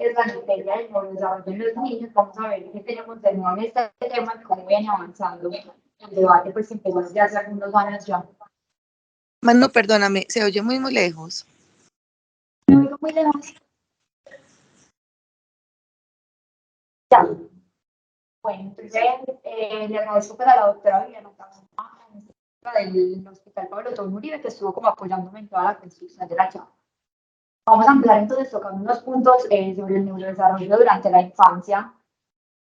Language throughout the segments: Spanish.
es la anestesia del neurodesarrollo en los niños. Vamos a ver qué tenemos de nuevo en este tema y cómo viene avanzando el debate, pues que empezó ya hace algunos años ya. Manu, perdóname, se oye muy lejos. Me oigo muy lejos. Ya. Bueno, entonces le agradezco pues, a la doctora Viviana del Hospital Pablo Tobón Uribe, que estuvo como apoyándome en toda la construcción de la charla. Vamos a empezar entonces tocando unos puntos sobre el neurodesarrollo durante la infancia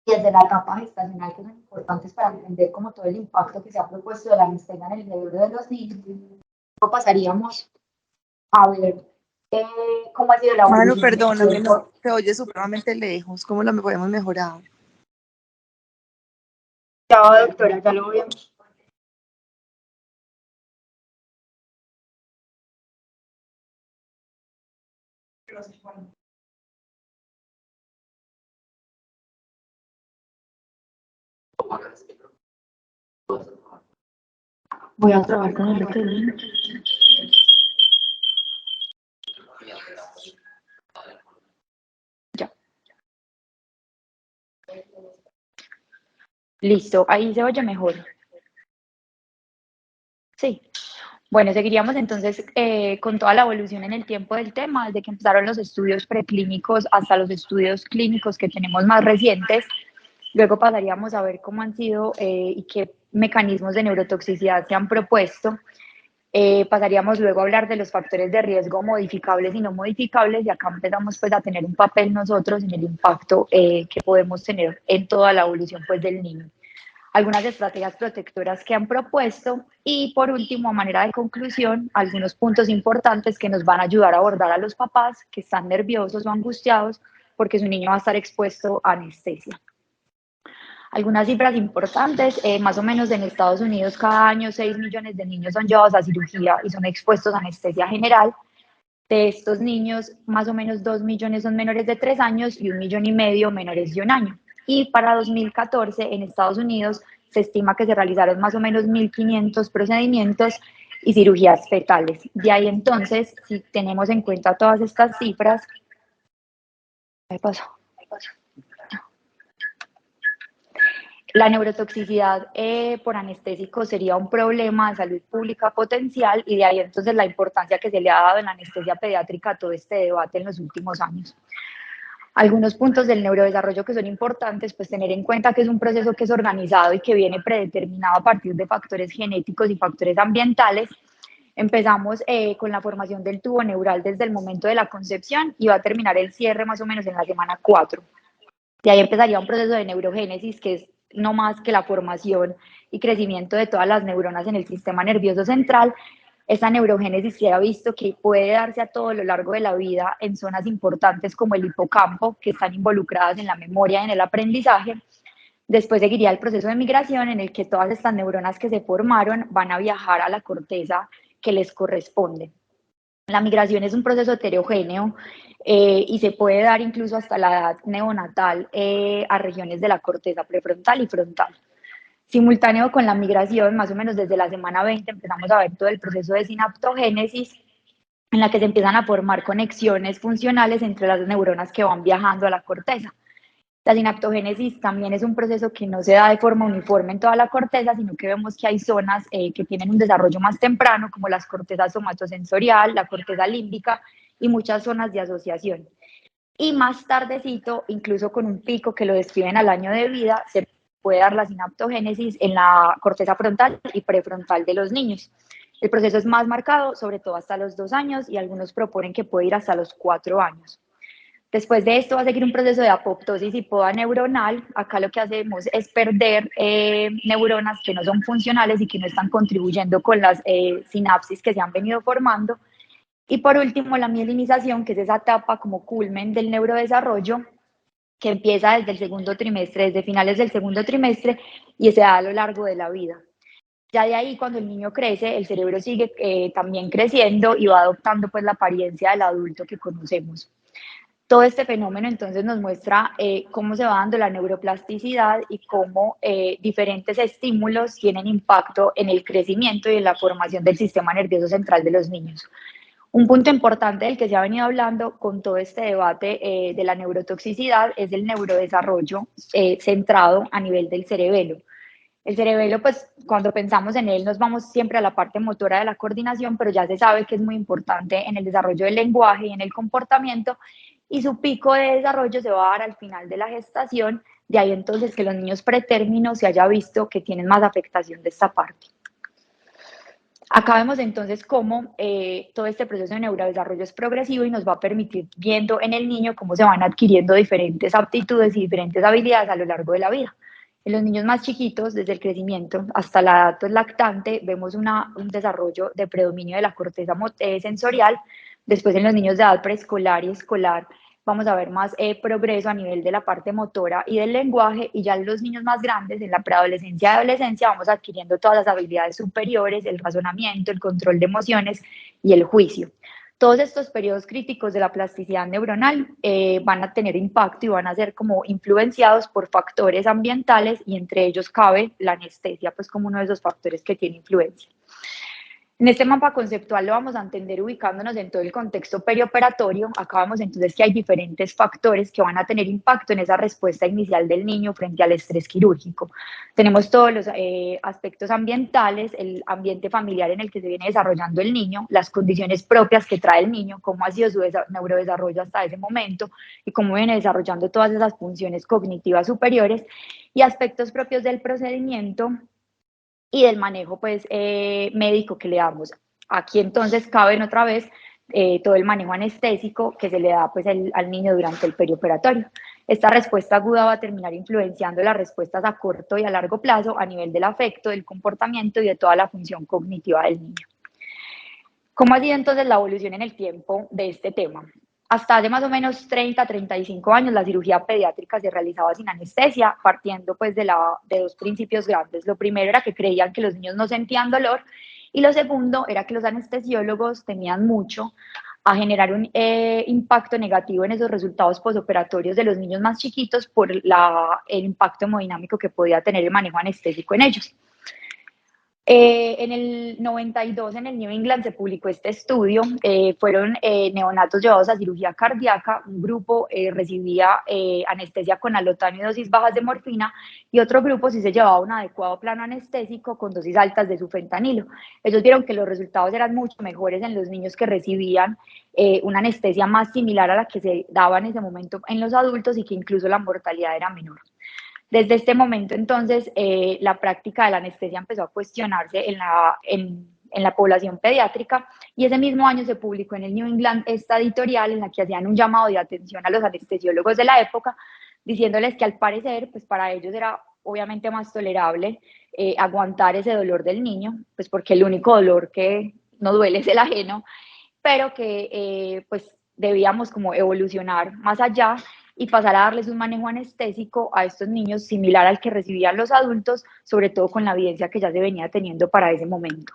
y desde la etapa gestacional, que son importantes para entender como todo el impacto que se ha propuesto de la anestesia en el cerebro de los niños. Luego pasaríamos a ver cómo ha sido la Manu, evolución. perdóname, no, se oye supremamente lejos. ¿Cómo lo podemos mejorar? Ya, doctora, ya lo vemos. Voy a trabajar con el otro. Ya. Listo, ahí se oye mejor. Sí. Bueno, seguiríamos entonces con toda la evolución en el tiempo del tema, desde que empezaron los estudios preclínicos hasta los estudios clínicos que tenemos más recientes. Luego pasaríamos a ver cómo han sido y qué mecanismos de neurotoxicidad se han propuesto. Pasaríamos luego a hablar de los factores de riesgo modificables y no modificables, y acá empezamos pues a tener un papel nosotros en el impacto que podemos tener en toda la evolución pues del niño. Algunas estrategias protectoras que han propuesto y por último, a manera de conclusión, algunos puntos importantes que nos van a ayudar a abordar a los papás que están nerviosos o angustiados porque su niño va a estar expuesto a anestesia. Algunas cifras importantes, más o menos en Estados Unidos cada año 6 millones de niños son llevados a cirugía y son expuestos a anestesia general. De estos niños, más o menos 2 millones son menores de 3 años y 1,5 millones menores de 1 año. Y para 2014 en Estados Unidos se estima que se realizaron más o menos 1.500 procedimientos y cirugías fetales. De ahí entonces, si tenemos en cuenta todas estas cifras, ¿qué pasó? La neurotoxicidad por anestésicos sería un problema de salud pública potencial, y de ahí entonces la importancia que se le ha dado en la anestesia pediátrica a todo este debate en los últimos años. Algunos puntos del neurodesarrollo que son importantes, pues tener en cuenta que es un proceso que es organizado y que viene predeterminado a partir de factores genéticos y factores ambientales. Empezamos con la formación del tubo neural desde el momento de la concepción y va a terminar el cierre más o menos en la semana 4. De ahí empezaría un proceso de neurogénesis, que es no más que la formación y crecimiento de todas las neuronas en el sistema nervioso central. Esta neurogénesis se ha visto que puede darse a todo lo largo de la vida en zonas importantes como el hipocampo, que están involucradas en la memoria y en el aprendizaje. Después seguiría el proceso de migración, en el que todas estas neuronas que se formaron van a viajar a la corteza que les corresponde. La migración es un proceso heterogéneo y se puede dar incluso hasta la edad neonatal a regiones de la corteza prefrontal y frontal. Simultáneo con la migración, más o menos desde la semana 20, empezamos a ver todo el proceso de sinaptogénesis, en la que se empiezan a formar conexiones funcionales entre las neuronas que van viajando a la corteza. La sinaptogénesis también es un proceso que no se da de forma uniforme en toda la corteza, sino que vemos que hay zonas que tienen un desarrollo más temprano, como las cortezas somatosensorial, la corteza límbica y muchas zonas de asociación. Y más tardecito, incluso con un pico que lo describen al año de vida, se puede dar la sinaptogénesis en la corteza frontal y prefrontal de los niños. El proceso es más marcado, sobre todo hasta los 2 años, y algunos proponen que puede ir hasta los 4 años. Después de esto va a seguir un proceso de apoptosis y poda neuronal. Acá lo que hacemos es perder neuronas que no son funcionales y que no están contribuyendo con las sinapsis que se han venido formando. Y por último, la mielinización, que es esa etapa como culmen del neurodesarrollo, que empieza desde el segundo trimestre, desde finales del segundo trimestre, y se da a lo largo de la vida. Ya de ahí, cuando el niño crece, el cerebro sigue también creciendo y va adoptando pues la apariencia del adulto que conocemos. Todo este fenómeno entonces nos muestra cómo se va dando la neuroplasticidad y cómo diferentes estímulos tienen impacto en el crecimiento y en la formación del sistema nervioso central de los niños. Un punto importante del que se ha venido hablando con todo este debate de la neurotoxicidad es el neurodesarrollo centrado a nivel del cerebelo. El cerebelo, pues cuando pensamos en él nos vamos siempre a la parte motora de la coordinación, pero ya se sabe que es muy importante en el desarrollo del lenguaje y en el comportamiento, y su pico de desarrollo se va a dar al final de la gestación, de ahí entonces que los niños pretérminos se haya visto que tienen más afectación de esta parte. Acá vemos entonces cómo todo este proceso de neurodesarrollo es progresivo y nos va a permitir viendo en el niño cómo se van adquiriendo diferentes aptitudes y diferentes habilidades a lo largo de la vida. En los niños más chiquitos, desde el crecimiento hasta la edad lactante, vemos un desarrollo de predominio de la corteza sensorial. Después en los niños de edad preescolar y escolar vamos a ver más progreso a nivel de la parte motora y del lenguaje, y ya en los niños más grandes, en la preadolescencia y adolescencia, vamos adquiriendo todas las habilidades superiores, el razonamiento, el control de emociones y el juicio. Todos estos periodos críticos de la plasticidad neuronal van a tener impacto y van a ser como influenciados por factores ambientales, y entre ellos cabe la anestesia, pues como uno de esos factores que tiene influencia. En este mapa conceptual lo vamos a entender ubicándonos en todo el contexto perioperatorio. Acá vemos entonces que hay diferentes factores que van a tener impacto en esa respuesta inicial del niño frente al estrés quirúrgico. Tenemos todos los aspectos ambientales, el ambiente familiar en el que se viene desarrollando el niño, las condiciones propias que trae el niño, cómo ha sido su neurodesarrollo hasta ese momento y cómo viene desarrollando todas esas funciones cognitivas superiores, y aspectos propios del procedimiento y del manejo pues médico que le damos. Aquí entonces caben otra vez todo el manejo anestésico que se le da pues al niño durante el perioperatorio. Esta respuesta aguda va a terminar influenciando las respuestas a corto y a largo plazo a nivel del afecto, del comportamiento y de toda la función cognitiva del niño. ¿Cómo ha sido entonces la evolución en el tiempo de este tema? Hasta hace más o menos 30, 35 años, la cirugía pediátrica se realizaba sin anestesia, partiendo pues de dos principios grandes. Lo primero era que creían que los niños no sentían dolor, y lo segundo era que los anestesiólogos temían mucho a generar un impacto negativo en esos resultados posoperatorios de los niños más chiquitos por el impacto hemodinámico que podía tener el manejo anestésico en ellos. En el 92 en el New England se publicó este estudio. Fueron neonatos llevados a cirugía cardíaca. Un grupo recibía anestesia con alotano y dosis bajas de morfina, y otro grupo sí se llevaba un adecuado plano anestésico con dosis altas de sufentanilo. Ellos vieron que los resultados eran mucho mejores en los niños que recibían una anestesia más similar a la que se daba en ese momento en los adultos, y que incluso la mortalidad era menor. Desde este momento, entonces, la práctica de la anestesia empezó a cuestionarse en la población pediátrica, y ese mismo año se publicó en el New England esta editorial en la que hacían un llamado de atención a los anestesiólogos de la época, diciéndoles que al parecer, pues para ellos era obviamente más tolerable aguantar ese dolor del niño, pues porque el único dolor que no duele es el ajeno, pero que pues debíamos como evolucionar más allá y pasar a darles un manejo anestésico a estos niños similar al que recibían los adultos, sobre todo con la evidencia que ya se venía teniendo para ese momento.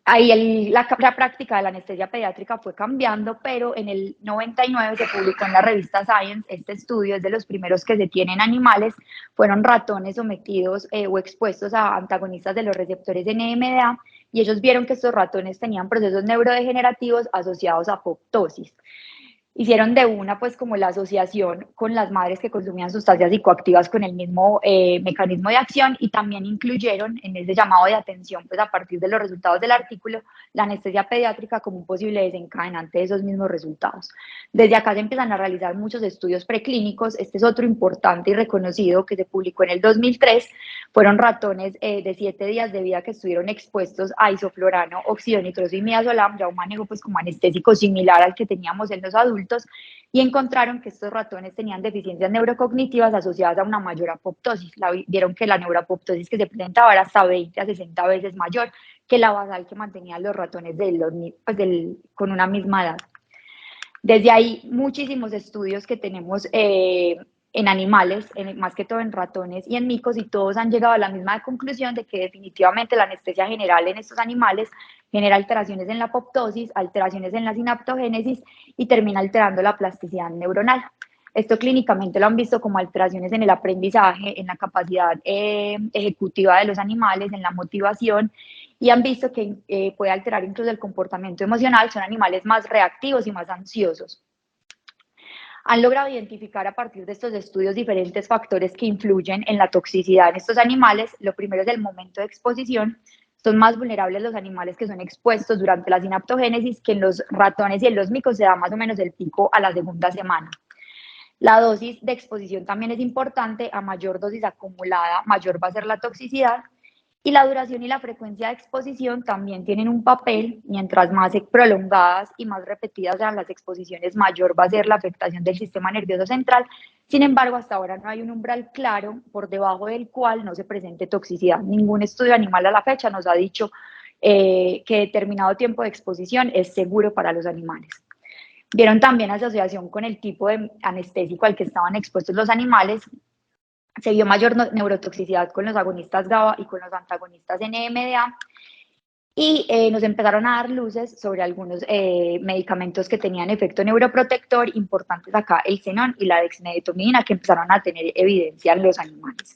Ahí la práctica de la anestesia pediátrica fue cambiando, pero en el 99 se publicó en la revista Science este estudio, es de los primeros que se tienen en animales. Fueron ratones sometidos o expuestos a antagonistas de los receptores NMDA, y ellos vieron que estos ratones tenían procesos neurodegenerativos asociados a apoptosis. Hicieron de una pues como la asociación con las madres que consumían sustancias psicoactivas con el mismo mecanismo de acción, y también incluyeron en ese llamado de atención, pues a partir de los resultados del artículo, la anestesia pediátrica como un posible desencadenante de esos mismos resultados. Desde acá se empiezan a realizar muchos estudios preclínicos. Este es otro importante y reconocido que se publicó en el 2003. Fueron ratones de 7 días de vida que estuvieron expuestos a isoflorano, oxidonitroso y midazolam, ya un manejo pues como anestésico similar al que teníamos en los adultos, y encontraron que estos ratones tenían deficiencias neurocognitivas asociadas a una mayor apoptosis. Vieron que la neuroapoptosis que se presentaba era hasta 20 a 60 veces mayor que la basal que mantenían los ratones con una misma edad. Desde ahí, muchísimos estudios que tenemos en animales, más que todo en ratones y en micos, y todos han llegado a la misma conclusión de que definitivamente la anestesia general en estos animales genera alteraciones en la apoptosis, alteraciones en la sinaptogénesis y termina alterando la plasticidad neuronal. Esto clínicamente lo han visto como alteraciones en el aprendizaje, en la capacidad ejecutiva de los animales, en la motivación, y han visto que puede alterar incluso el comportamiento emocional, son animales más reactivos y más ansiosos. Han logrado identificar a partir de estos estudios diferentes factores que influyen en la toxicidad en estos animales. Lo primero es el momento de exposición. Son más vulnerables los animales que son expuestos durante la sinaptogénesis, que en los ratones y en los micos se da más o menos el pico a la segunda semana. La dosis de exposición también es importante. A mayor dosis acumulada, mayor va a ser la toxicidad. Y la duración y la frecuencia de exposición también tienen un papel. Mientras más prolongadas y más repetidas sean las exposiciones, mayor va a ser la afectación del sistema nervioso central. Sin embargo, hasta ahora no hay un umbral claro por debajo del cual no se presente toxicidad. Ningún estudio animal a la fecha nos ha dicho que determinado tiempo de exposición es seguro para los animales. Vieron también asociación con el tipo de anestésico al que estaban expuestos los animales. Se vio mayor neurotoxicidad con los agonistas GABA y con los antagonistas NMDA, y nos empezaron a dar luces sobre algunos medicamentos que tenían efecto neuroprotector importantes acá, el xenón y la dexmedetomidina, que empezaron a tener evidencia en los animales.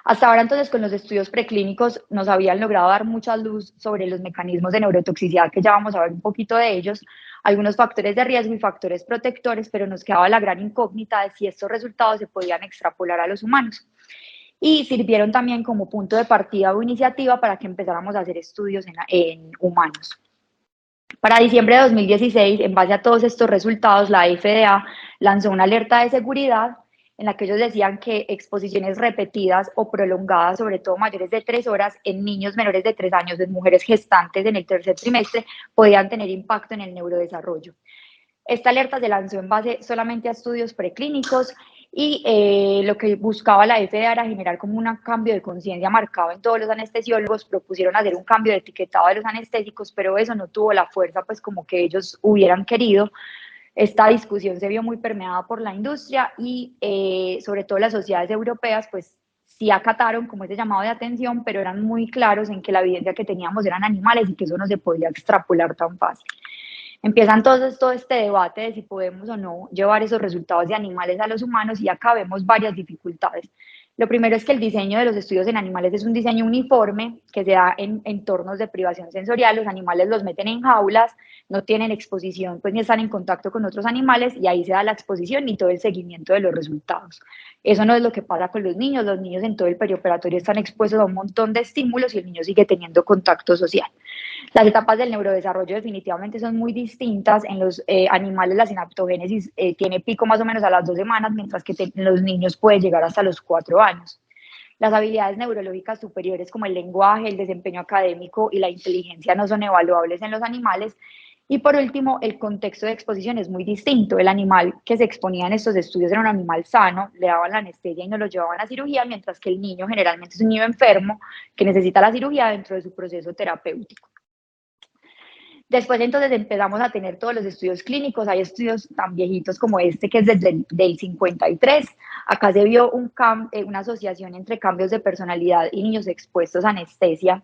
Hasta ahora, entonces, con los estudios preclínicos nos habían logrado dar mucha luz sobre los mecanismos de neurotoxicidad, que ya vamos a ver un poquito de ellos, algunos factores de riesgo y factores protectores, pero nos quedaba la gran incógnita de si estos resultados se podían extrapolar a los humanos. Y sirvieron también como punto de partida o iniciativa para que empezáramos a hacer estudios en humanos. Para diciembre de 2016, en base a todos estos resultados, la FDA lanzó una alerta de seguridad en la que ellos decían que exposiciones repetidas o prolongadas, sobre todo mayores de 3 horas, en niños menores de 3 años, en mujeres gestantes en el tercer trimestre, podían tener impacto en el neurodesarrollo. Esta alerta se lanzó en base solamente a estudios preclínicos y lo que buscaba la FDA era generar como un cambio de conciencia marcado en todos los anestesiólogos. Propusieron hacer un cambio de etiquetado de los anestésicos, pero eso no tuvo la fuerza pues como que ellos hubieran querido. Esta discusión se vio muy permeada por la industria y sobre todo las sociedades europeas pues sí acataron como ese llamado de atención, pero eran muy claros en que la evidencia que teníamos eran animales y que eso no se podía extrapolar tan fácil. Empieza entonces todo este debate de si podemos o no llevar esos resultados de animales a los humanos, y acá vemos varias dificultades. Lo primero es que el diseño de los estudios en animales es un diseño uniforme que se da en entornos de privación sensorial. Los animales los meten en jaulas, no tienen exposición, pues ni están en contacto con otros animales, y ahí se da la exposición y todo el seguimiento de los resultados. Eso no es lo que pasa con los niños. Los niños en todo el perioperatorio están expuestos a un montón de estímulos y el niño sigue teniendo contacto social. Las etapas del neurodesarrollo definitivamente son muy distintas. En los animales la sinaptogénesis tiene pico más o menos a las 2 semanas, mientras que en los niños puede llegar hasta los 4 años. Las habilidades neurológicas superiores como el lenguaje, el desempeño académico y la inteligencia no son evaluables en los animales. Y por último, el contexto de exposición es muy distinto. El animal que se exponía en estos estudios era un animal sano, le daban la anestesia y no lo llevaban a cirugía, mientras que el niño generalmente es un niño enfermo que necesita la cirugía dentro de su proceso terapéutico. Después entonces empezamos a tener todos los estudios clínicos. Hay estudios tan viejitos como este, que es desde el 53. Acá se vio una asociación entre cambios de personalidad y niños expuestos a anestesia.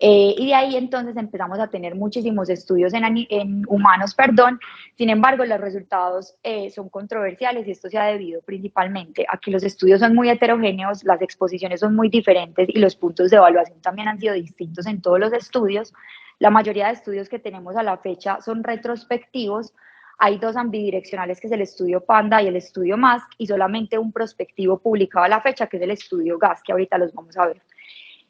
Y de ahí entonces empezamos a tener muchísimos estudios en humanos, perdón. Sin embargo, los resultados son controversiales, y esto se ha debido principalmente a que los estudios son muy heterogéneos, las exposiciones son muy diferentes y los puntos de evaluación también han sido distintos en todos los estudios. La mayoría de estudios que tenemos a la fecha son retrospectivos. Hay 2 ambidireccionales, que es el estudio PANDA y el estudio MASC, y solamente un prospectivo publicado a la fecha, que es el estudio GAS, que ahorita los vamos a ver.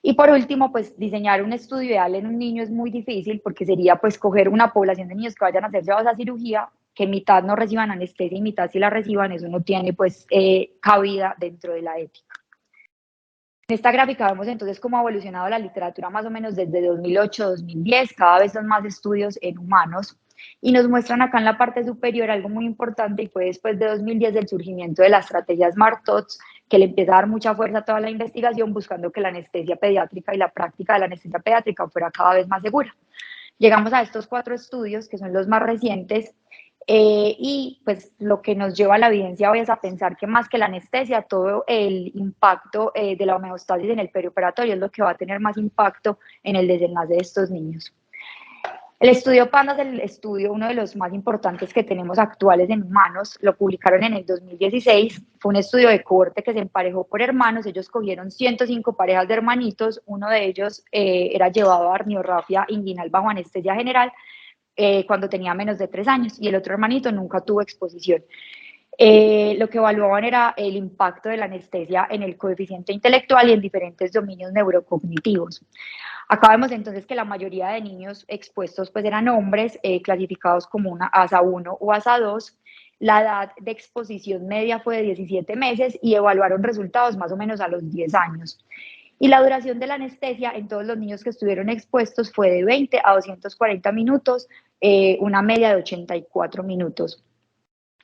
Y por último, pues diseñar un estudio ideal en un niño es muy difícil, porque sería pues coger una población de niños que vayan a ser llevados a cirugía, que mitad no reciban anestesia y mitad sí la reciban. Eso no tiene pues cabida dentro de la ética. En esta gráfica vemos entonces cómo ha evolucionado la literatura más o menos desde 2008-2010, cada vez son más estudios en humanos, y nos muestran acá en la parte superior algo muy importante, y fue después de 2010 el surgimiento de la estrategia Smart Tots, que le empieza a dar mucha fuerza a toda la investigación, buscando que la anestesia pediátrica y la práctica de la anestesia pediátrica fuera cada vez más segura. Llegamos a estos 4 estudios, que son los más recientes, y pues lo que nos lleva a la evidencia hoy es a pensar que más que la anestesia, todo el impacto de la homeostasis en el perioperatorio es lo que va a tener más impacto en el desenlace de estos niños. El estudio PANDA es el estudio, uno de los más importantes que tenemos actuales en humanos. Lo publicaron en el 2016. Fue un estudio de cohorte que se emparejó por hermanos. Ellos cogieron 105 parejas de hermanitos. Uno de ellos era llevado a arniorrafia inguinal bajo anestesia general cuando tenía menos de 3 años y el otro hermanito nunca tuvo exposición. Lo que evaluaban era el impacto de la anestesia en el coeficiente intelectual y en diferentes dominios neurocognitivos. Acá vemos entonces que la mayoría de niños expuestos pues eran hombres clasificados como una ASA 1 o ASA 2. La edad de exposición media fue de 17 meses y evaluaron resultados más o menos a los 10 años. Y la duración de la anestesia en todos los niños que estuvieron expuestos fue de 20 a 240 minutos, una media de 84 minutos.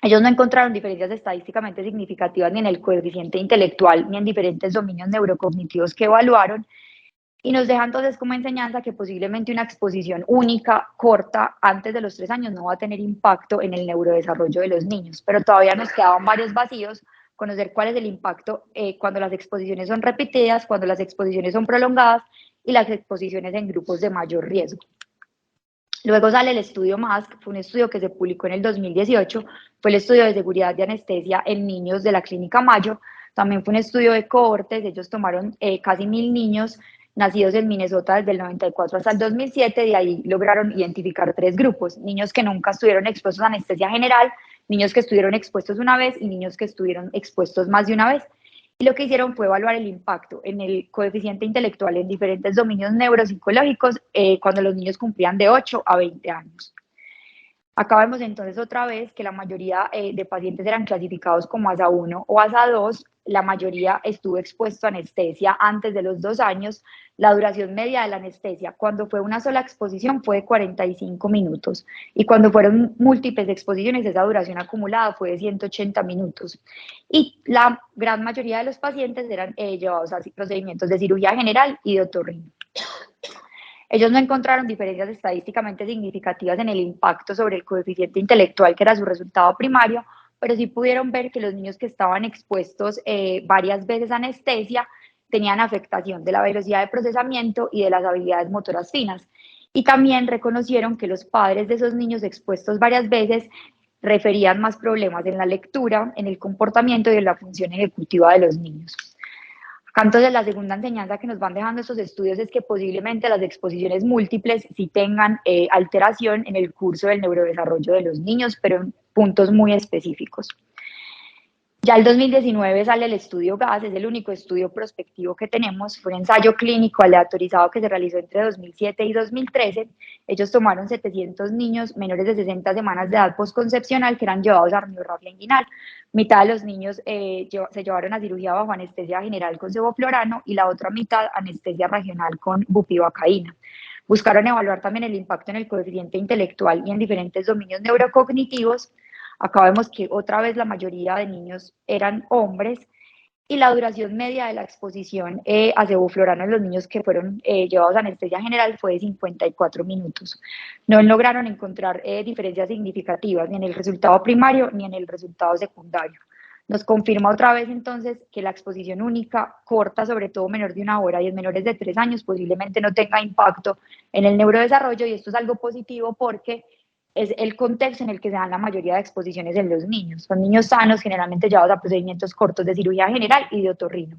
Ellos no encontraron diferencias estadísticamente significativas ni en el coeficiente intelectual ni en diferentes dominios neurocognitivos que evaluaron, y nos deja entonces como enseñanza que posiblemente una exposición única, corta, antes de los 3 años no va a tener impacto en el neurodesarrollo de los niños, pero todavía nos quedaban varios vacíos, conocer cuál es el impacto cuando las exposiciones son repetidas, cuando las exposiciones son prolongadas y las exposiciones en grupos de mayor riesgo. Luego sale el estudio MASC, fue un estudio que se publicó en el 2018, fue el estudio de seguridad de anestesia en niños de la Clínica Mayo, también fue un estudio de cohortes, ellos tomaron casi 1000 niños nacidos en Minnesota desde el 94 hasta el 2007, de ahí lograron identificar 3 grupos, niños que nunca estuvieron expuestos a anestesia general, niños que estuvieron expuestos una vez y niños que estuvieron expuestos más de una vez. Y lo que hicieron fue evaluar el impacto en el coeficiente intelectual en diferentes dominios neuropsicológicos cuando los niños cumplían de 8 a 20 años. Acá vemos entonces otra vez que la mayoría de pacientes eran clasificados como ASA 1 o ASA 2, la mayoría estuvo expuesto a anestesia antes de los 2 años, la duración media de la anestesia cuando fue una sola exposición fue de 45 minutos y cuando fueron múltiples exposiciones esa duración acumulada fue de 180 minutos y la gran mayoría de los pacientes eran llevados a procedimientos de cirugía general y de otorrino. Ellos no encontraron diferencias estadísticamente significativas en el impacto sobre el coeficiente intelectual, que era su resultado primario, pero sí pudieron ver que los niños que estaban expuestos varias veces a anestesia tenían afectación de la velocidad de procesamiento y de las habilidades motoras finas. Y también reconocieron que los padres de esos niños expuestos varias veces referían más problemas en la lectura, en el comportamiento y en la función ejecutiva de los niños. Entonces, la segunda enseñanza que nos van dejando estos estudios es que posiblemente las exposiciones múltiples sí tengan alteración en el curso del neurodesarrollo de los niños, pero en puntos muy específicos. Ya el 2019 sale el estudio GAS, es el único estudio prospectivo que tenemos, fue un ensayo clínico aleatorizado que se realizó entre 2007 y 2013. Ellos tomaron 700 niños menores de 60 semanas de edad postconcepcional que eran llevados a arniorrafia inguinal. Mitad de los niños se llevaron a cirugía bajo anestesia general con sevoflurano y la otra mitad anestesia regional con bupivacaína. Buscaron evaluar también el impacto en el coeficiente intelectual y en diferentes dominios neurocognitivos. Acá vemos que otra vez la mayoría de niños eran hombres y la duración media de la exposición a sevoflurano en los niños que fueron llevados a anestesia general fue de 54 minutos. No lograron encontrar diferencias significativas ni en el resultado primario ni en el resultado secundario. Nos confirma otra vez entonces que la exposición única, corta, sobre todo menor de 1 hora y en menores de 3 años, posiblemente no tenga impacto en el neurodesarrollo y esto es algo positivo porque es el contexto en el que se dan la mayoría de exposiciones en los niños. Son niños sanos, generalmente llevados a procedimientos cortos de cirugía general y de otorrino.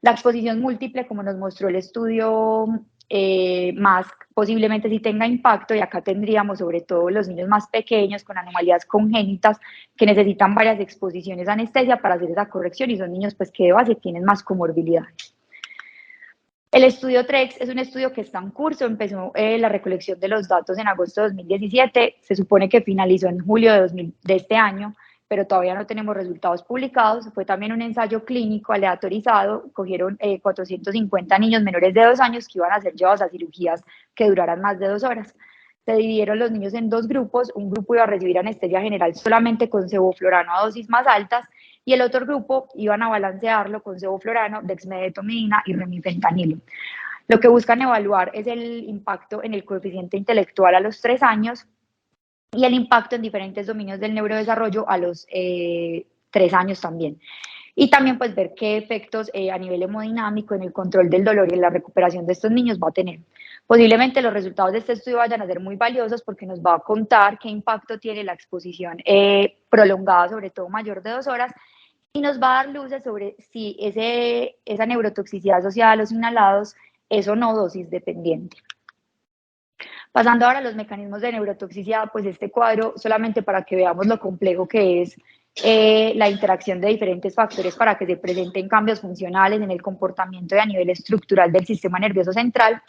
La exposición múltiple, como nos mostró el estudio MASC, posiblemente sí tenga impacto y acá tendríamos sobre todo los niños más pequeños con anomalías congénitas que necesitan varias exposiciones a anestesia para hacer esa corrección y son niños pues que de base tienen más comorbilidades. El estudio TREX es un estudio que está en curso, empezó la recolección de los datos en agosto de 2017, se supone que finalizó en julio de este año, pero todavía no tenemos resultados publicados. Fue también un ensayo clínico aleatorizado, cogieron 450 niños menores de 2 años que iban a ser llevados a cirugías que duraran más de 2 horas. Se dividieron los niños en 2 grupos, un grupo iba a recibir anestesia general solamente con sevoflurano a dosis más altas y el otro grupo iban a balancearlo con sevoflurano, dexmedetomidina y remifentanilo. Lo que buscan evaluar es el impacto en el coeficiente intelectual a los 3 años y el impacto en diferentes dominios del neurodesarrollo a los 3 años también. Y también pues ver qué efectos a nivel hemodinámico en el control del dolor y en la recuperación de estos niños va a tener. Posiblemente los resultados de este estudio vayan a ser muy valiosos porque nos va a contar qué impacto tiene la exposición prolongada, sobre todo mayor de 2 horas, y nos va a dar luces sobre si esa neurotoxicidad asociada a los inhalados es o no dosis dependiente. Pasando ahora a los mecanismos de neurotoxicidad, pues este cuadro, solamente para que veamos lo complejo que es la interacción de diferentes factores para que se presenten cambios funcionales en el comportamiento y a nivel estructural del sistema nervioso central.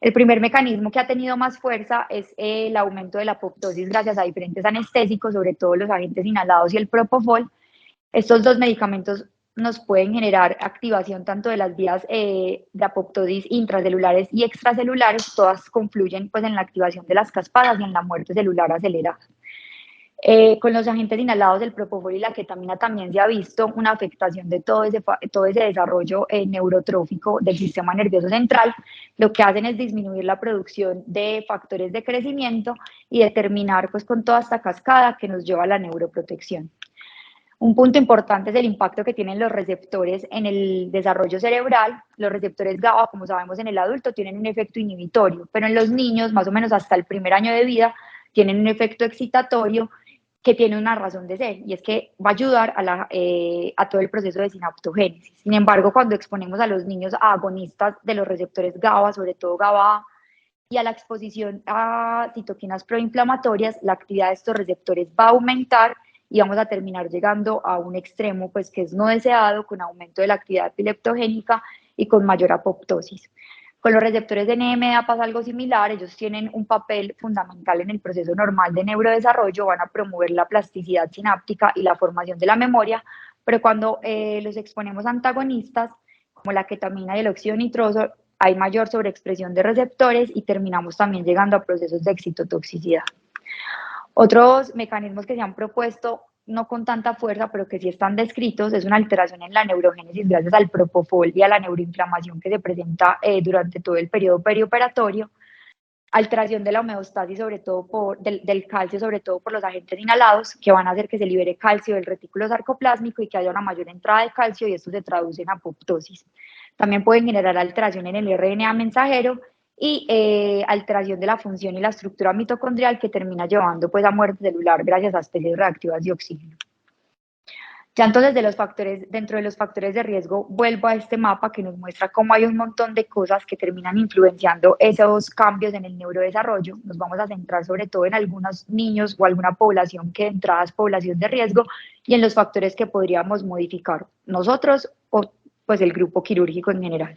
El primer mecanismo que ha tenido más fuerza es el aumento de la apoptosis gracias a diferentes anestésicos, sobre todo los agentes inhalados y el propofol. Estos dos medicamentos nos pueden generar activación tanto de las vías de apoptosis intracelulares y extracelulares, todas confluyen pues en la activación de las caspadas y en la muerte celular acelerada. Con los agentes inhalados del propofol y la ketamina también se ha visto una afectación de todo ese desarrollo neurotrófico del sistema nervioso central. Lo que hacen es disminuir la producción de factores de crecimiento y determinar pues con toda esta cascada que nos lleva a la neuroprotección. Un punto importante es el impacto que tienen los receptores en el desarrollo cerebral. Los receptores GABA, como sabemos en el adulto, tienen un efecto inhibitorio, pero en los niños, más o menos hasta el primer año de vida, tienen un efecto excitatorio que tiene una razón de ser, y es que va a ayudar a todo el proceso de sinaptogénesis. Sin embargo, cuando exponemos a los niños a agonistas de los receptores GABA, sobre todo GABA, y a la exposición a citoquinas proinflamatorias, la actividad de estos receptores va a aumentar y vamos a terminar llegando a un extremo pues, que es no deseado, con aumento de la actividad epileptogénica y con mayor apoptosis. Con los receptores de NMDA pasa algo similar, ellos tienen un papel fundamental en el proceso normal de neurodesarrollo, van a promover la plasticidad sináptica y la formación de la memoria, pero cuando los exponemos a antagonistas, como la ketamina y el óxido nitroso, hay mayor sobreexpresión de receptores y terminamos también llegando a procesos de excitotoxicidad. Otros mecanismos que se han propuesto, no con tanta fuerza, pero que sí están descritos, es una alteración en la neurogénesis gracias al propofol y a la neuroinflamación que se presenta durante todo el periodo perioperatorio, alteración de la homeostasis, sobre todo del calcio, sobre todo por los agentes inhalados, que van a hacer que se libere calcio del retículo sarcoplásmico y que haya una mayor entrada de calcio, y esto se traduce en apoptosis. También pueden generar alteración en el RNA mensajero y alteración de la función y la estructura mitocondrial, que termina llevando pues a muerte celular gracias a especies reactivas de oxígeno. Ya entonces dentro de los factores de riesgo, vuelvo a este mapa que nos muestra cómo hay un montón de cosas que terminan influenciando esos cambios en el neurodesarrollo. Nos vamos a centrar sobre todo en algunos niños o alguna población que de entrada es población de riesgo, y en los factores que podríamos modificar nosotros o pues el grupo quirúrgico en general.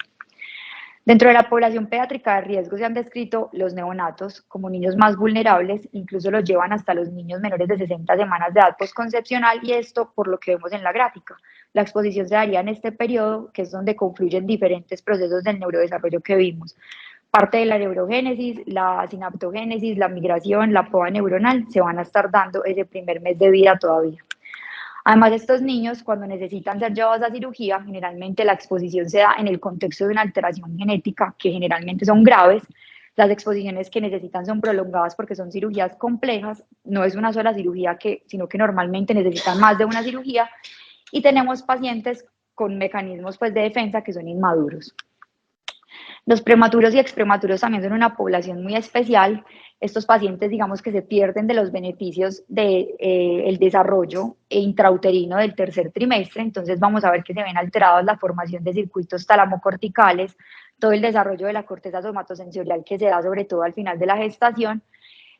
Dentro de la población pediátrica de riesgo se han descrito los neonatos como niños más vulnerables, incluso los llevan hasta los niños menores de 60 semanas de edad postconcepcional, y esto por lo que vemos en la gráfica. La exposición se daría en este periodo, que es donde confluyen diferentes procesos del neurodesarrollo que vimos. Parte de la neurogénesis, la sinaptogénesis, la migración, la poda neuronal se van a estar dando ese primer mes de vida todavía. Además, estos niños, cuando necesitan ser llevados a cirugía, generalmente la exposición se da en el contexto de una alteración genética, que generalmente son graves. Las exposiciones que necesitan son prolongadas porque son cirugías complejas, no es una sola cirugía, sino que normalmente necesitan más de una cirugía, y tenemos pacientes con mecanismos pues, de defensa que son inmaduros. Los prematuros y exprematuros también son una población muy especial. Estos pacientes, digamos que se pierden de los beneficios del desarrollo intrauterino del tercer trimestre, entonces vamos a ver que se ven alterados la formación de circuitos talamocorticales, todo el desarrollo de la corteza somatosensorial que se da sobre todo al final de la gestación.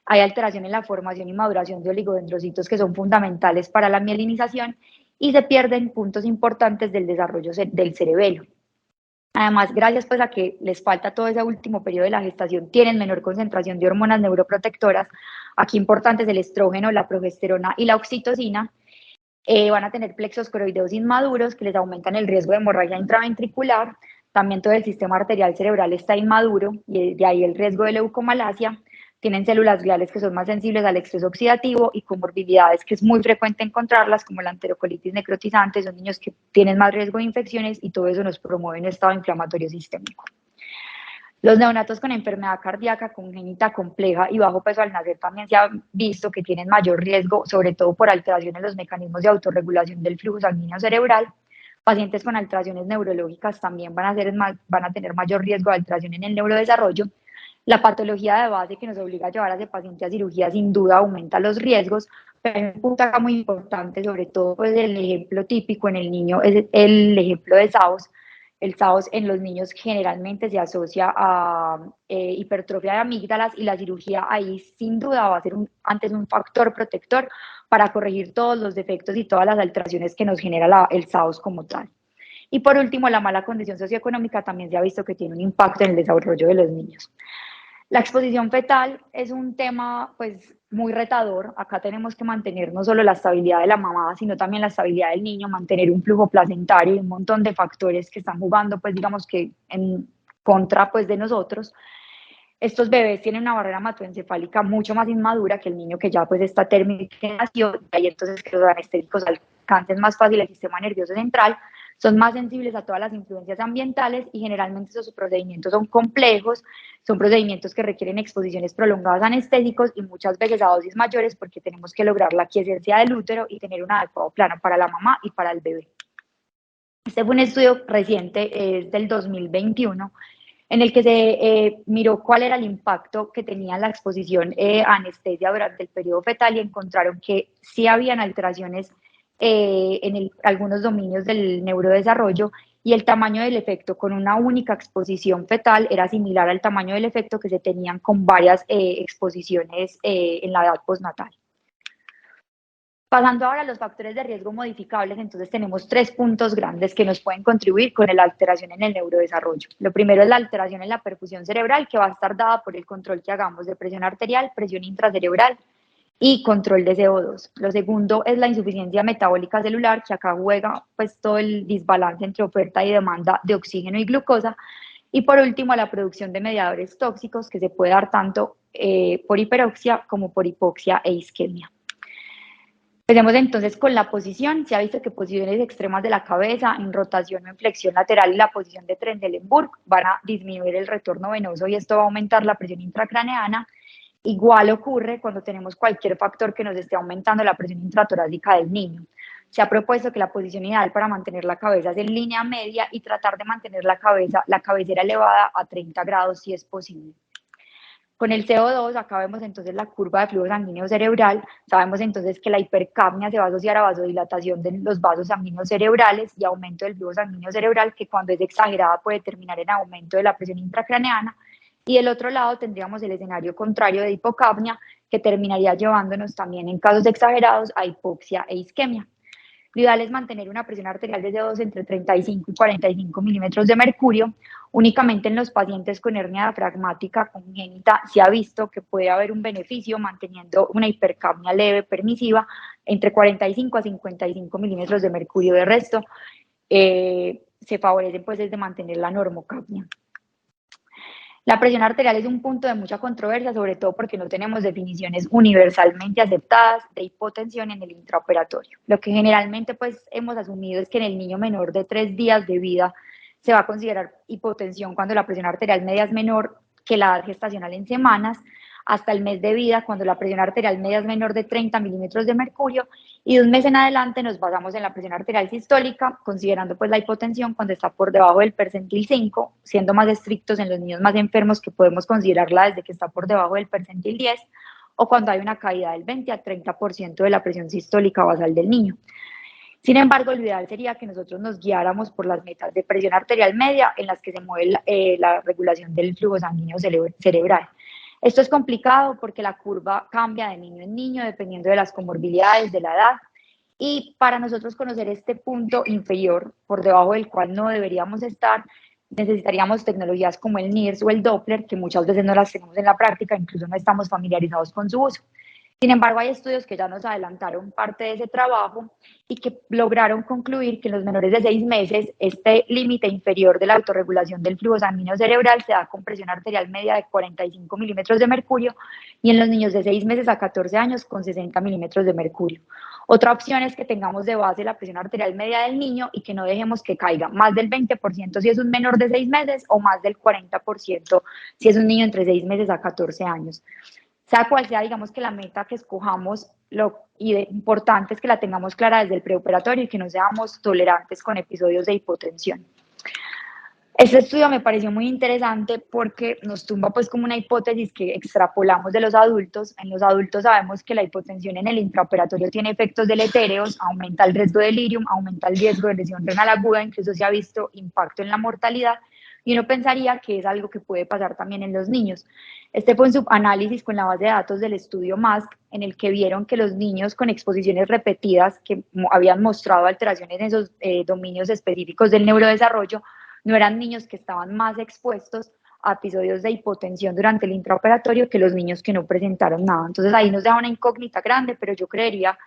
Hay alteración en la formación y maduración de oligodendrocitos que son fundamentales para la mielinización, y se pierden puntos importantes del desarrollo del cerebelo. Además, gracias pues a que les falta todo ese último periodo de la gestación, tienen menor concentración de hormonas neuroprotectoras. Aquí importantes el estrógeno, la progesterona y la oxitocina. Van a tener plexos coroideos inmaduros que les aumentan el riesgo de hemorragia intraventricular. También todo el sistema arterial cerebral está inmaduro, y de ahí el riesgo de leucomalacia. Tienen células gliales que son más sensibles al exceso oxidativo y comorbilidades que es muy frecuente encontrarlas, como la enterocolitis necrotizante. Son niños que tienen más riesgo de infecciones, y todo eso nos promueve un estado inflamatorio sistémico. Los neonatos con enfermedad cardíaca congénita compleja y bajo peso al nacer también se ha visto que tienen mayor riesgo, sobre todo por alteraciones en los mecanismos de autorregulación del flujo sanguíneo cerebral. Pacientes con alteraciones neurológicas también van a tener mayor riesgo de alteración en el neurodesarrollo. La patología de base que nos obliga a llevar a ese paciente a cirugía sin duda aumenta los riesgos, pero hay un punto acá muy importante, sobre todo pues el ejemplo típico en el niño es el ejemplo de SAOS. El SAOS en los niños generalmente se asocia a hipertrofia de amígdalas y la cirugía ahí sin duda va a ser antes un factor protector para corregir todos los defectos y todas las alteraciones que nos genera el SAOS como tal. Y por último, la mala condición socioeconómica también se ha visto que tiene un impacto en el desarrollo de los niños. La exposición fetal es un tema pues muy retador. Acá tenemos que mantener no solo la estabilidad de la mamá, sino también la estabilidad del niño, mantener un flujo placentario y un montón de factores que están jugando pues digamos que en contra pues de nosotros. Estos bebés tienen una barrera hematoencefálica mucho más inmadura que el niño que ya pues está término y que nació, y ahí entonces que los anestésicos alcancen más fácil el sistema nervioso central, son más sensibles a todas las influencias ambientales y generalmente esos procedimientos son complejos, son procedimientos que requieren exposiciones prolongadas a anestésicos y muchas veces a dosis mayores porque tenemos que lograr la quiesencia del útero y tener un adecuado plano para la mamá y para el bebé. Este fue un estudio reciente, es del 2021, en el que se miró cuál era el impacto que tenía la exposición a anestesia durante el periodo fetal y encontraron que sí habían alteraciones en algunos dominios del neurodesarrollo y el tamaño del efecto con una única exposición fetal era similar al tamaño del efecto que se tenían con varias exposiciones en la edad postnatal. Pasando ahora a los factores de riesgo modificables, entonces tenemos 3 puntos grandes que nos pueden contribuir con la alteración en el neurodesarrollo. Lo primero es la alteración en la perfusión cerebral, que va a estar dada por el control que hagamos de presión arterial, presión intracerebral y control de CO2. Lo segundo es la insuficiencia metabólica celular, que acá juega pues todo el desbalance entre oferta y demanda de oxígeno y glucosa. Y por último, la producción de mediadores tóxicos, que se puede dar tanto por hiperoxia como por hipoxia e isquemia. Empecemos entonces con la posición. Se ha visto que posiciones extremas de la cabeza, en rotación o en flexión lateral y la posición de Trendelenburg van a disminuir el retorno venoso y esto va a aumentar la presión intracraneana. Igual ocurre cuando tenemos cualquier factor que nos esté aumentando la presión intratorácica del niño. Se ha propuesto que la posición ideal para mantener la cabeza es en línea media y tratar de mantener la cabecera elevada a 30 grados si es posible. Con el CO2, acá vemos entonces la curva de flujo sanguíneo cerebral, sabemos entonces que la hipercapnia se va a asociar a vasodilatación de los vasos sanguíneos cerebrales y aumento del flujo sanguíneo cerebral, que cuando es exagerada puede terminar en aumento de la presión intracraneana, y del otro lado tendríamos el escenario contrario de hipocapnia, que terminaría llevándonos también en casos exagerados a hipoxia e isquemia. Lo ideal es mantener una presión arterial de CO2 entre 35 y 45 milímetros de mercurio. Únicamente en los pacientes con hernia diafragmática congénita se ha visto que puede haber un beneficio manteniendo una hipercapnia leve permisiva entre 45 a 55 milímetros de mercurio. De resto, se favorece pues desde mantener la normocapnia. La presión arterial es un punto de mucha controversia, sobre todo porque no tenemos definiciones universalmente aceptadas de hipotensión en el intraoperatorio. Lo que generalmente pues hemos asumido es que en el niño menor de 3 días de vida se va a considerar hipotensión cuando la presión arterial media es menor que la edad gestacional en semanas, hasta el mes de vida cuando la presión arterial media es menor de 30 milímetros de mercurio, y de un mes en adelante nos basamos en la presión arterial sistólica, considerando pues la hipotensión cuando está por debajo del percentil 5, siendo más estrictos en los niños más enfermos que podemos considerarla desde que está por debajo del percentil 10, o cuando hay una caída del 20 a 30% de la presión sistólica basal del niño. Sin embargo, lo ideal sería que nosotros nos guiáramos por las metas de presión arterial media en las que se mueve la regulación del flujo sanguíneo cerebral. Esto es complicado porque la curva cambia de niño en niño dependiendo de las comorbilidades, de la edad, y para nosotros conocer este punto inferior por debajo del cual no deberíamos estar, necesitaríamos tecnologías como el NIRS o el Doppler, que muchas veces no las tenemos en la práctica, incluso no estamos familiarizados con su uso. Sin embargo, hay estudios que ya nos adelantaron parte de ese trabajo y que lograron concluir que en los menores de 6 meses este límite inferior de la autorregulación del flujo sanguíneo cerebral se da con presión arterial media de 45 milímetros de mercurio y en los niños de 6 meses a 14 años con 60 milímetros de mercurio. Otra opción es que tengamos de base la presión arterial media del niño y que no dejemos que caiga más del 20% si es un menor de 6 meses o más del 40% si es un niño entre 6 meses a 14 años. Sea cual sea, digamos que la meta que escojamos, lo importante es que la tengamos clara desde el preoperatorio y que no seamos tolerantes con episodios de hipotensión. Este estudio me pareció muy interesante porque nos tumba pues como una hipótesis que extrapolamos de los adultos. En los adultos sabemos que la hipotensión en el intraoperatorio tiene efectos deletéreos, aumenta el riesgo de delirium, aumenta el riesgo de lesión renal aguda, incluso se ha visto impacto en la mortalidad y uno pensaría que es algo que puede pasar también en los niños. Este fue un subanálisis con la base de datos del estudio MASC, en el que vieron que los niños con exposiciones repetidas que habían mostrado alteraciones en esos dominios específicos del neurodesarrollo no eran niños que estaban más expuestos a episodios de hipotensión durante el intraoperatorio que los niños que no presentaron nada. Entonces ahí nos da una incógnita grande, pero yo creería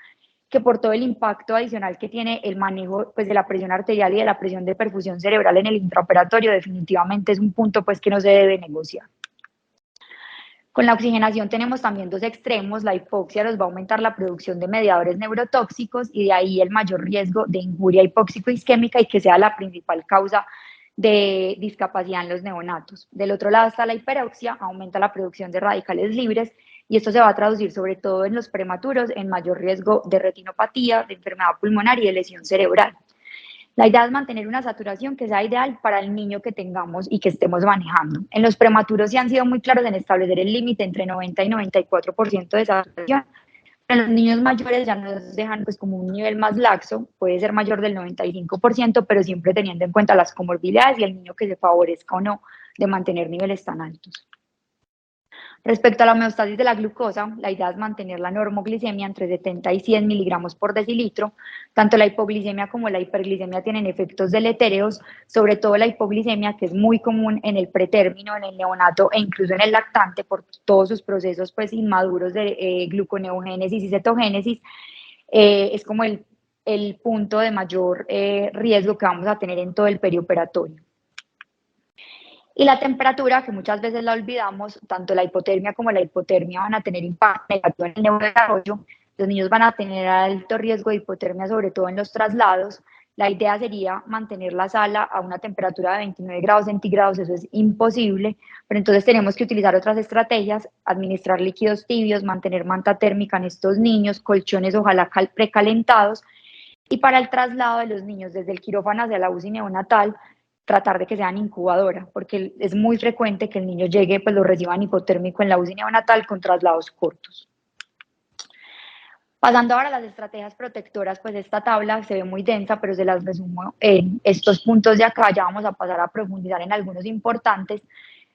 que por todo el impacto adicional que tiene el manejo pues, de la presión arterial y de la presión de perfusión cerebral en el intraoperatorio, definitivamente es un punto pues, que no se debe negociar. Con la oxigenación tenemos también dos extremos. La hipoxia nos va a aumentar la producción de mediadores neurotóxicos y de ahí el mayor riesgo de injuria hipóxico-isquémica y que sea la principal causa de discapacidad en los neonatos. Del otro lado está la hiperoxia, aumenta la producción de radicales libres y esto se va a traducir sobre todo en los prematuros en mayor riesgo de retinopatía, de enfermedad pulmonar y de lesión cerebral. La idea es mantener una saturación que sea ideal para el niño que tengamos y que estemos manejando. En los prematuros sí han sido muy claros en establecer el límite entre 90 y 94% de saturación. En los niños mayores ya nos dejan pues como un nivel más laxo, puede ser mayor del 95%, pero siempre teniendo en cuenta las comorbilidades y el niño que se favorezca o no de mantener niveles tan altos. Respecto a la homeostasis de la glucosa, la idea es mantener la normoglicemia entre 70 y 100 miligramos por decilitro. Tanto la hipoglicemia como la hiperglicemia tienen efectos deletéreos, sobre todo la hipoglicemia, que es muy común en el pretérmino, en el neonato e incluso en el lactante por todos sus procesos pues, inmaduros de gluconeogénesis y cetogénesis. Es como el punto de mayor riesgo que vamos a tener en todo el perioperatorio. Y la temperatura, que muchas veces la olvidamos, tanto la hipotermia como la hipotermia van a tener impacto negativo en el neurodesarrollo. Los niños van a tener alto riesgo de hipotermia, sobre todo en los traslados. La idea sería mantener la sala a una temperatura de 29 grados centígrados, eso es imposible, pero entonces tenemos que utilizar otras estrategias, administrar líquidos tibios, mantener manta térmica en estos niños, colchones ojalá precalentados, y para el traslado de los niños desde el quirófano hacia la UCI neonatal, tratar de que sean incubadora, porque es muy frecuente que el niño llegue, pues lo reciban hipotérmico en la UCI neonatal con traslados cortos. Pasando ahora a las estrategias protectoras, pues esta tabla se ve muy densa, pero se las resumo en estos puntos de acá. Ya vamos a pasar a profundizar en algunos importantes.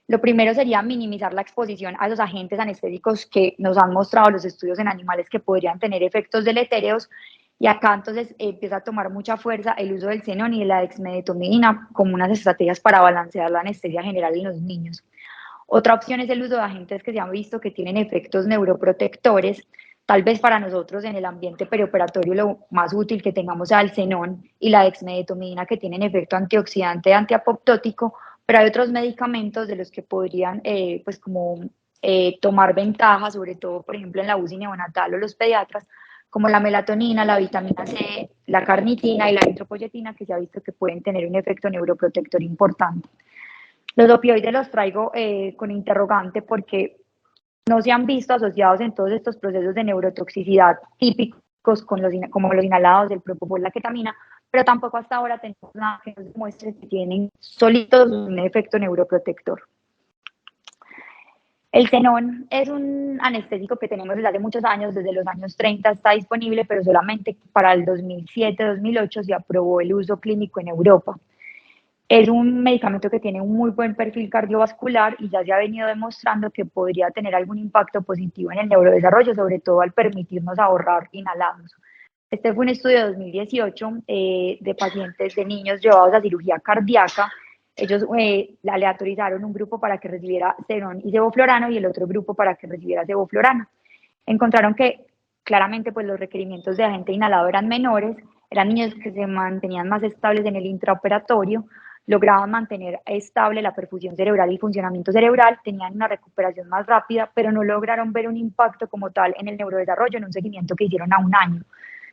Lo primero sería minimizar la exposición a esos agentes anestésicos que nos han mostrado los estudios en animales que podrían tener efectos deletéreos. Y acá entonces empieza a tomar mucha fuerza el uso del xenón y de la dexmedetomidina como unas estrategias para balancear la anestesia general en los niños. Otra opción es el uso de agentes que se han visto que tienen efectos neuroprotectores. Tal vez para nosotros en el ambiente perioperatorio lo más útil que tengamos sea el xenón y la dexmedetomidina que tienen efecto antioxidante y antiapoptótico, pero hay otros medicamentos de los que podrían pues como tomar ventaja, sobre todo por ejemplo en la UCI neonatal o los pediatras, como la melatonina, la vitamina C, la carnitina y la eritropoyetina, que se ha visto que pueden tener un efecto neuroprotector importante. Los opioides los traigo con interrogante porque no se han visto asociados en todos estos procesos de neurotoxicidad típicos con como los inhalados del propofol, la ketamina, pero tampoco hasta ahora tenemos nada que nos demuestre que tienen solitos un efecto neuroprotector. El xenón es un anestésico que tenemos desde hace muchos años, desde los años 30 está disponible, pero solamente para el 2007-2008 se aprobó el uso clínico en Europa. Es un medicamento que tiene un muy buen perfil cardiovascular y ya se ha venido demostrando que podría tener algún impacto positivo en el neurodesarrollo, sobre todo al permitirnos ahorrar inhalados. Este fue un estudio de 2018 de pacientes de niños llevados a cirugía cardíaca. Ellos le aleatorizaron un grupo para que recibiera xenón y sevoflurano y el otro grupo para que recibiera sevoflurano. Encontraron que claramente pues, los requerimientos de agente inhalado eran menores, eran niños que se mantenían más estables en el intraoperatorio, lograban mantener estable la perfusión cerebral y el funcionamiento cerebral, tenían una recuperación más rápida, pero no lograron ver un impacto como tal en el neurodesarrollo en un seguimiento que hicieron a un año.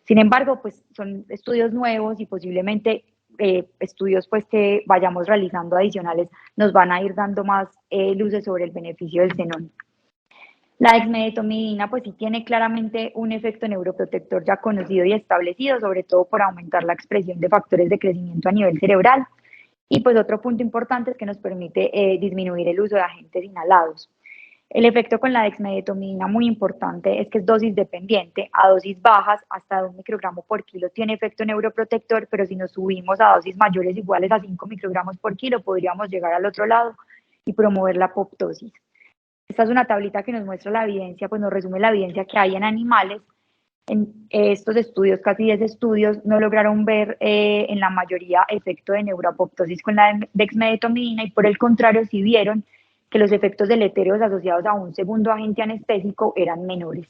Sin embargo, pues son estudios nuevos y posiblemente estudios pues que vayamos realizando adicionales nos van a ir dando más luces sobre el beneficio del xenón. La dexmedetomidina pues sí tiene claramente un efecto neuroprotector ya conocido y establecido, sobre todo por aumentar la expresión de factores de crecimiento a nivel cerebral. Y pues otro punto importante es que nos permite disminuir el uso de agentes inhalados. El efecto con la dexmedetomidina, muy importante, es que es dosis dependiente. A dosis bajas, hasta 1 microgramo por kilo, tiene efecto neuroprotector, pero si nos subimos a dosis mayores iguales a 5 microgramos por kilo, podríamos llegar al otro lado y promover la apoptosis. Esta es una tablita que nos muestra la evidencia, pues nos resume la evidencia que hay en animales. En estos estudios, casi 10 estudios, no lograron ver en la mayoría efecto de neuroapoptosis con la dexmedetomidina y por el contrario sí vieron que los efectos deleterios asociados a un segundo agente anestésico eran menores.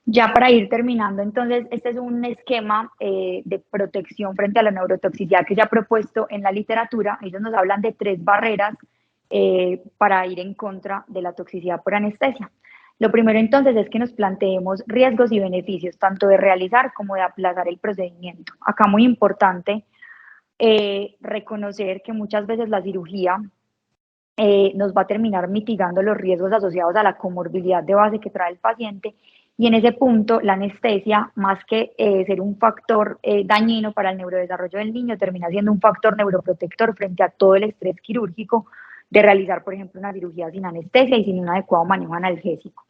Ya para ir terminando, entonces, este es un esquema de protección frente a la neurotoxicidad que se ha propuesto en la literatura. Ellos nos hablan de 3 barreras para ir en contra de la toxicidad por anestesia. Lo primero entonces es que nos planteemos riesgos y beneficios tanto de realizar como de aplazar el procedimiento. Acá muy importante reconocer que muchas veces la cirugía nos va a terminar mitigando los riesgos asociados a la comorbilidad de base que trae el paciente y en ese punto la anestesia, más que ser un factor dañino para el neurodesarrollo del niño, termina siendo un factor neuroprotector frente a todo el estrés quirúrgico de realizar, por ejemplo, una cirugía sin anestesia y sin un adecuado manejo analgésico.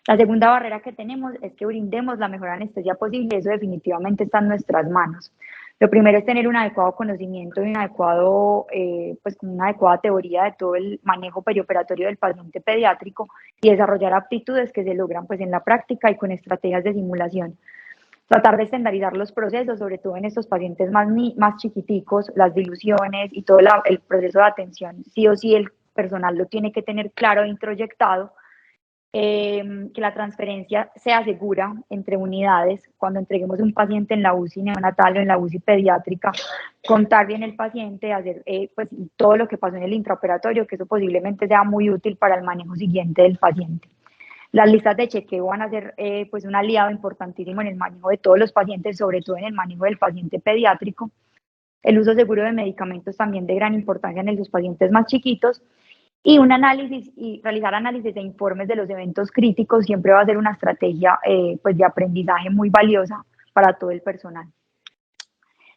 La segunda barrera que tenemos es que brindemos la mejor anestesia posible y eso definitivamente está en nuestras manos. Lo primero es tener un adecuado conocimiento y una adecuada teoría de todo el manejo perioperatorio del paciente pediátrico y desarrollar aptitudes que se logran pues en la práctica y con estrategias de simulación. Tratar de estandarizar los procesos, sobre todo en estos pacientes más chiquiticos, las diluciones y todo el proceso de atención. Sí o sí el personal lo tiene que tener claro e introyectado. Que la transferencia sea segura entre unidades cuando entreguemos un paciente en la UCI neonatal o en la UCI pediátrica, contar bien el paciente, hacer pues todo lo que pasó en el intraoperatorio, que eso posiblemente sea muy útil para el manejo siguiente del paciente. Las listas de chequeo van a ser pues un aliado importantísimo en el manejo de todos los pacientes, sobre todo en el manejo del paciente pediátrico. El uso seguro de medicamentos también de gran importancia en los pacientes más chiquitos. Y un análisis y realizar análisis de informes de los eventos críticos siempre va a ser una estrategia pues de aprendizaje muy valiosa para todo el personal.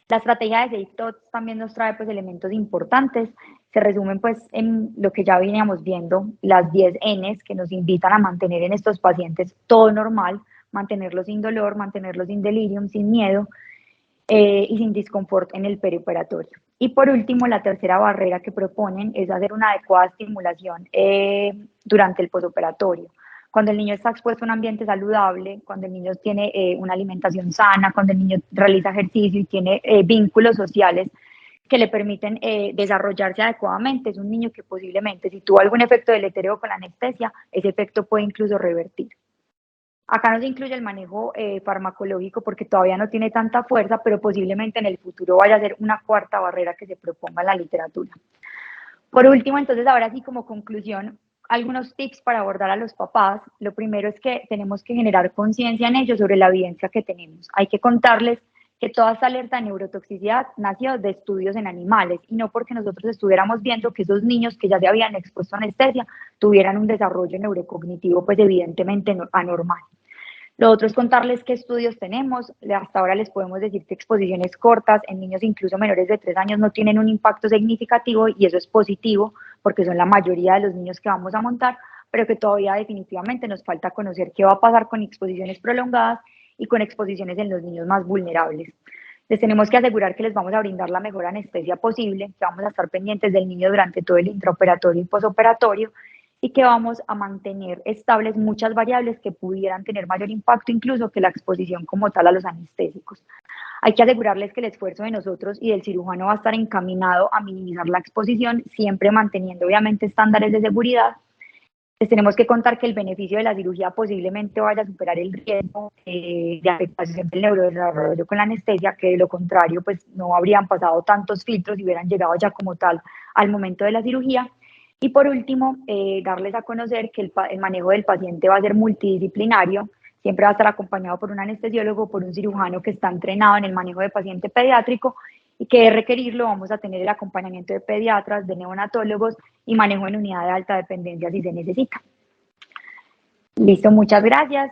La estrategia de SafeTouch también nos trae pues elementos importantes, se resumen pues en lo que ya veníamos viendo, las 10 Ns que nos invitan a mantener en estos pacientes todo normal, mantenerlos sin dolor, mantenerlos sin delirium, sin miedo, y sin disconfort en el perioperatorio. Y por último, la tercera barrera que proponen es hacer una adecuada estimulación durante el posoperatorio. Cuando el niño está expuesto a un ambiente saludable, cuando el niño tiene una alimentación sana, cuando el niño realiza ejercicio y tiene vínculos sociales que le permiten desarrollarse adecuadamente, es un niño que posiblemente, si tuvo algún efecto deletérea con la anestesia, ese efecto puede incluso revertir. Acá no se incluye el manejo farmacológico porque todavía no tiene tanta fuerza, pero posiblemente en el futuro vaya a ser una cuarta barrera que se proponga en la literatura. Por último, entonces, ahora sí como conclusión, algunos tips para abordar a los papás. Lo primero es que tenemos que generar conciencia en ellos sobre la evidencia que tenemos. Hay que contarles que toda esta alerta de neurotoxicidad nació de estudios en animales y no porque nosotros estuviéramos viendo que esos niños que ya se habían expuesto a anestesia tuvieran un desarrollo neurocognitivo pues evidentemente anormal. Lo otro es contarles qué estudios tenemos. Hasta ahora les podemos decir que exposiciones cortas en niños incluso menores de 3 años no tienen un impacto significativo y eso es positivo porque son la mayoría de los niños que vamos a montar, pero que todavía definitivamente nos falta conocer qué va a pasar con exposiciones prolongadas y con exposiciones en los niños más vulnerables. Les tenemos que asegurar que les vamos a brindar la mejor anestesia posible, que vamos a estar pendientes del niño durante todo el intraoperatorio y posoperatorio y que vamos a mantener estables muchas variables que pudieran tener mayor impacto incluso que la exposición como tal a los anestésicos. Hay que asegurarles que el esfuerzo de nosotros y del cirujano va a estar encaminado a minimizar la exposición, siempre manteniendo obviamente estándares de seguridad. Les tenemos que contar que el beneficio de la cirugía posiblemente vaya a superar el riesgo de afectación del neurodesarrollo con la anestesia, que de lo contrario pues no habrían pasado tantos filtros y hubieran llegado ya como tal al momento de la cirugía. Y por último, darles a conocer que el manejo del paciente va a ser multidisciplinario, siempre va a estar acompañado por un anestesiólogo, por un cirujano que está entrenado en el manejo de paciente pediátrico y que de requerirlo vamos a tener el acompañamiento de pediatras, de neonatólogos y manejo en unidad de alta dependencia si se necesita. Listo, muchas gracias.